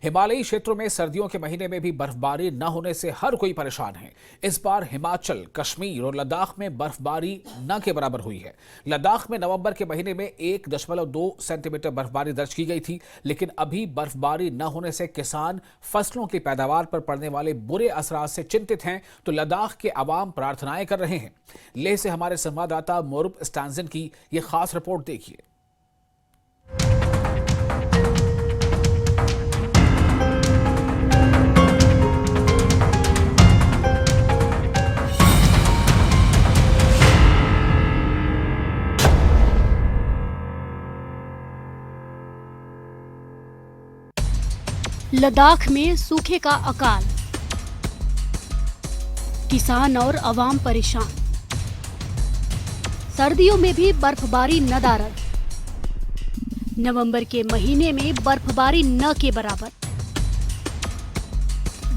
हिमालयी क्षेत्रों में सर्दियों के महीने में भी बर्फबारी न होने से हर कोई परेशान है। इस बार हिमाचल, कश्मीर और लद्दाख में बर्फबारी न के बराबर हुई है। लद्दाख में नवंबर के महीने में 1.2 सेंटीमीटर बर्फबारी दर्ज की गई थी, लेकिन अभी बर्फबारी न होने से किसान फसलों की पैदावार पर पड़ने वाले बुरे असरात से चिंतित हैं, तो लद्दाख के अवाम प्रार्थनाएं कर रहे हैं। लेह से हमारे संवाददाता मोरुप स्टैंजन की ये खास रिपोर्ट देखिए। लद्दाख में सूखे का अकाल, किसान और अवाम परेशान। सर्दियों में भी बर्फबारी नदारद, नवंबर के महीने में बर्फबारी न के बराबर।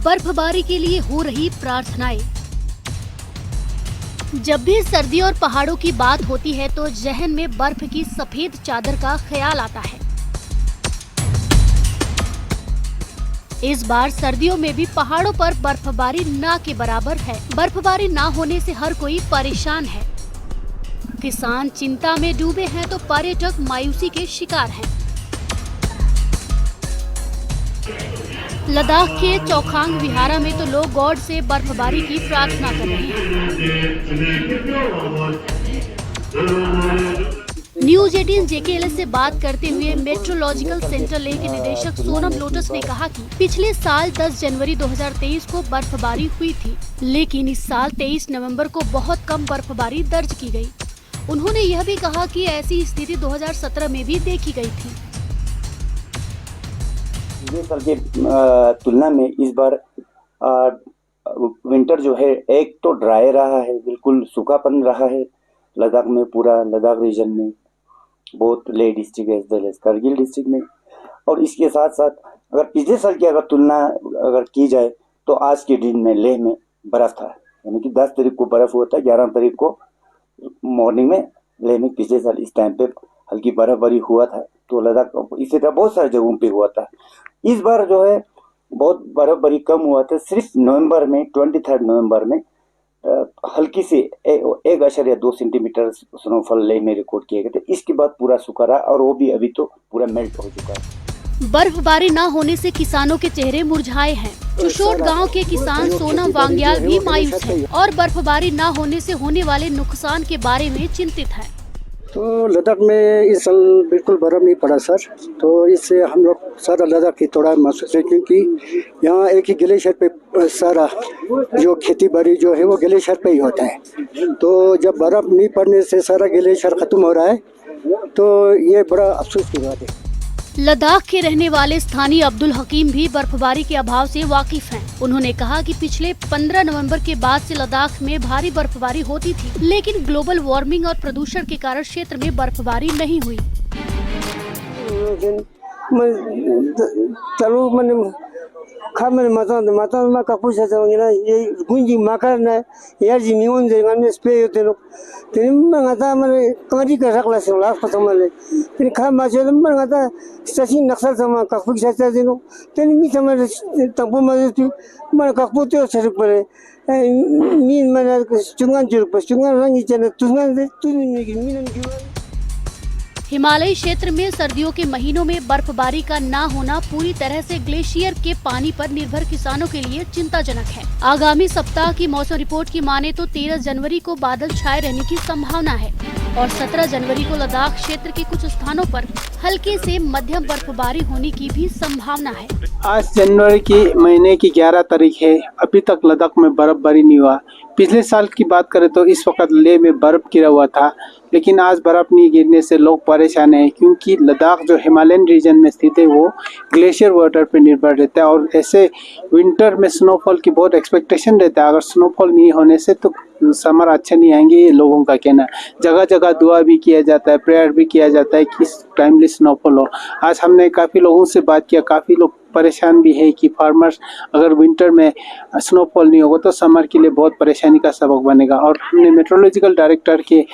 बर्फबारी के लिए हो रही प्रार्थनाएं। जब भी सर्दी और पहाड़ों की बात होती है तो जहन में बर्फ की सफेद चादर का ख्याल आता है। इस बार सर्दियों में भी पहाड़ों पर बर्फबारी ना के बराबर है। बर्फबारी ना होने से हर कोई परेशान है। किसान चिंता में डूबे हैं तो पर्यटक मायूसी के शिकार हैं। लद्दाख के चौखांग विहारा में तो लोग गॉड से बर्फबारी की प्रार्थना कर रहे हैं। न्यूज 18 JKLS से बात करते हुए मेट्रोलॉजिकल सेंटर लेह के निदेशक सोनम लोटस ने कहा कि पिछले साल 10 जनवरी 2023 को बर्फबारी हुई थी, लेकिन इस साल 23 नवंबर को बहुत कम बर्फबारी दर्ज की गई। उन्होंने यह भी कहा कि ऐसी स्थिति 2017 में भी देखी गई थी। पिछले साल के तुलना में इस बार विंटर जो है एक तो ड्राई रहा है, बिल्कुल सूखापन रहा है लद्दाख में, पूरा लद्दाख रीजन में, बहुत Leh district as well as Kargil district में। और इसके साथ साथ अगर पिछले साल की अगर तुलना अगर की जाए तो आज के दिन में लेह में बर्फ था, यानी कि 10 तारीख को बर्फ हुआ था, 11 तारीख को मॉर्निंग में लेह में पिछले साल इस टाइम पे हल्की बर्फबारी हुआ था। तो लद्दाख इसी तरह बहुत सारे जगहों पे हुआ था। इस बार जो है बहुत बर्फबारी कम हुआ था। सिर्फ नवंबर में 23 नवंबर में हल्की सी 1.2 सेंटीमीटर स्नोफॉल लेह में रिकॉर्ड किए गए थे। इसके बाद पूरा सूखा रहा और वो भी अभी तो पूरा मेल्ट हो चुका है। बर्फबारी न होने से किसानों के चेहरे मुरझाए हैं। चुशोट गांव के किसान सोनम वांग्याल भी मायूस हैं और बर्फबारी न होने से होने वाले नुकसान के बारे में चिंतित है। तो लद्दाख में इस साल बिल्कुल बर्फ नहीं पड़ा सर, तो इससे हम लोग सारा लद्दाख की थोड़ा महसूस है, क्योंकि यहाँ एक ही ग्लेशियर पे सारा जो खेती बाड़ी जो है वो ग्लेशियर पे ही होता है। तो जब बर्फ नहीं पड़ने से सारा ग्लेशियर खत्म हो रहा है, तो ये बड़ा अफसोस की बात है। लद्दाख के रहने वाले स्थानीय अब्दुल हकीम भी बर्फबारी के अभाव से वाकिफ हैं। उन्होंने कहा कि पिछले 15 नवंबर के बाद से लद्दाख में भारी बर्फबारी होती थी, लेकिन ग्लोबल वार्मिंग और प्रदूषण के कारण क्षेत्र में बर्फबारी नहीं हुई। Kamen mata kapusa tawangina ye gunji makarna yarji miun de ngane spray teno tin mangata mane kari ka rakla se la patamale tin kha ma je mangata stasin naksal sama kapusa teno tin mi sama tampo ma tu ma kaputo se pare min mana chungan jur pas chungan rangi chana tungan de tunin minan giwan। हिमालयी क्षेत्र में सर्दियों के महीनों में बर्फबारी का ना होना पूरी तरह से ग्लेशियर के पानी पर निर्भर किसानों के लिए चिंताजनक है। आगामी सप्ताह की मौसम रिपोर्ट की माने तो 13 जनवरी को बादल छाए रहने की संभावना है और 17 जनवरी को लद्दाख क्षेत्र के कुछ स्थानों पर हल्के से मध्यम बर्फबारी होने की भी संभावना है। आज जनवरी के महीने की 11 तारीख है, अभी तक लद्दाख में बर्फबारी नहीं हुआ। पिछले साल की बात करें तो इस वक्त लेह में बर्फ गिरा हुआ था, लेकिन आज बर्फ नहीं गिरने से लोग परेशान हैं, क्योंकि लद्दाख जो हिमालयन रीजन में स्थित है वो ग्लेशियर वाटर पर निर्भर रहता है और ऐसे विंटर में स्नोफॉल की बहुत एक्सपेक्टेशन रहता है। अगर स्नोफॉल नहीं होने से तो समर अच्छा नहीं आएंगे, ये लोगों का कहना है। जगह जगह दुआ भी किया जाता है, प्रेयर भी किया जाता है कि टाइमली स्नोफॉल हो। आज हमने काफ़ी लोगों से बात किया, काफ़ी लोग परेशान भी है कि फार्मर्स अगर विंटर में स्नोफॉल नहीं होगा तो समर के लिए बहुत परेशानी का सबक बनेगा। और हमने मेट्रोलॉजिकल डायरेक्टर के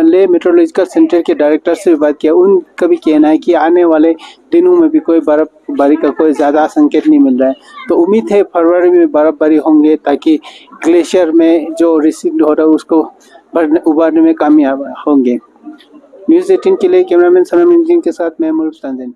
ले मेट्रोलॉजिकल सेंटर के डायरेक्टर से भी बात किया। उनका भी कहना है कि आने वाले दिनों में भी कोई बर्फबारी का कोई ज़्यादा संकेत नहीं मिल रहा है। तो उम्मीद है फरवरी में बर्फबारी होंगे ताकि ग्लेशियर में जो रिसीड हो रहा है उसको उबारने में कामयाब होंगे। न्यूज़ 18 के लिए कैमरामैन समीम के साथ मैं मुल्क तंजीन।